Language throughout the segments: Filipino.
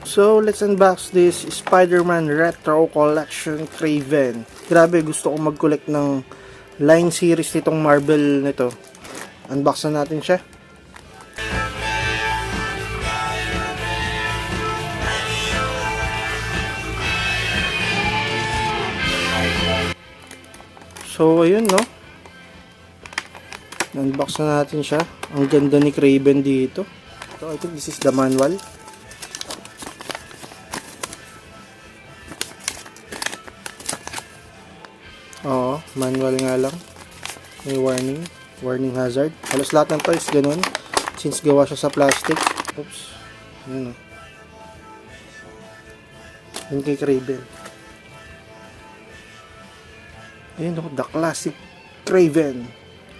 So, let's unbox this Spider-Man Retro Collection Kraven. Grabe, gusto kong mag-collect ng line series nitong Marvel nito. Unbox na natin siya. So, ayun, no? Unbox na natin siya. Ang ganda ni Kraven dito. So, I think this is the manual. Oo, manual nga lang. May warning hazard. Halos lahat ng toys ganun. Since gawa siya sa plastic. Oops. Ayan o. Yun kay Kraven. Ayan o, the classic Kraven.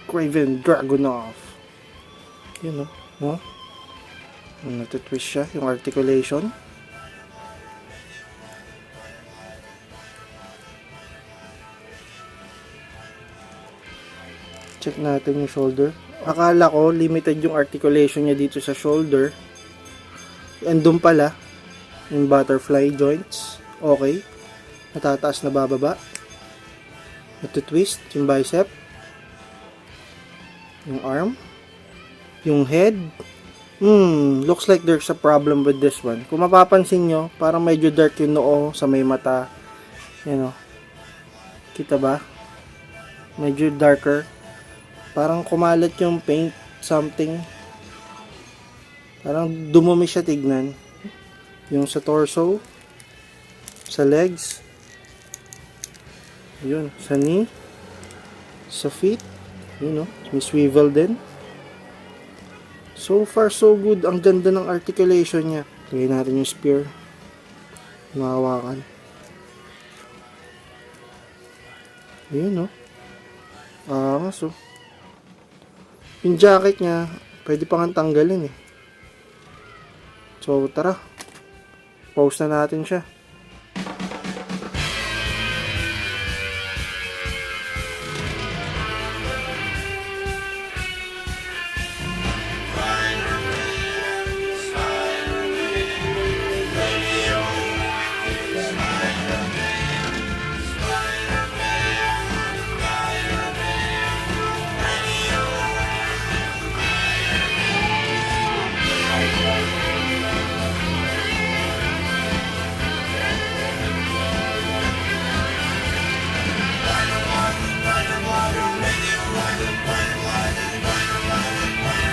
Kraven Dragunov. Yun o. Oh. Natitwist siya, yung articulation. Check natin yung shoulder. Akala ko limited yung articulation niya dito sa shoulder. Andun pala yung butterfly joints. Okay. Natataas na bababa. Natutwist yung bicep. Yung arm. Yung head. Looks like there's a problem with this one. Kung mapapansin nyo, parang medyo dark yung noo sa may mata. Yan o. Kita ba? Medyo darker. Parang kumalat yung paint, something. Parang dumumi siya tignan. Yung sa torso, sa legs, yun, sa knee, sa feet, yun, no? May swivel din. So far, so good. Ang ganda ng articulation niya. Lagay natin yung spear. Mahawakan. Yun, no? So yung jacket niya, pwede pa nga tanggalin eh. So, tara. Pause na natin siya.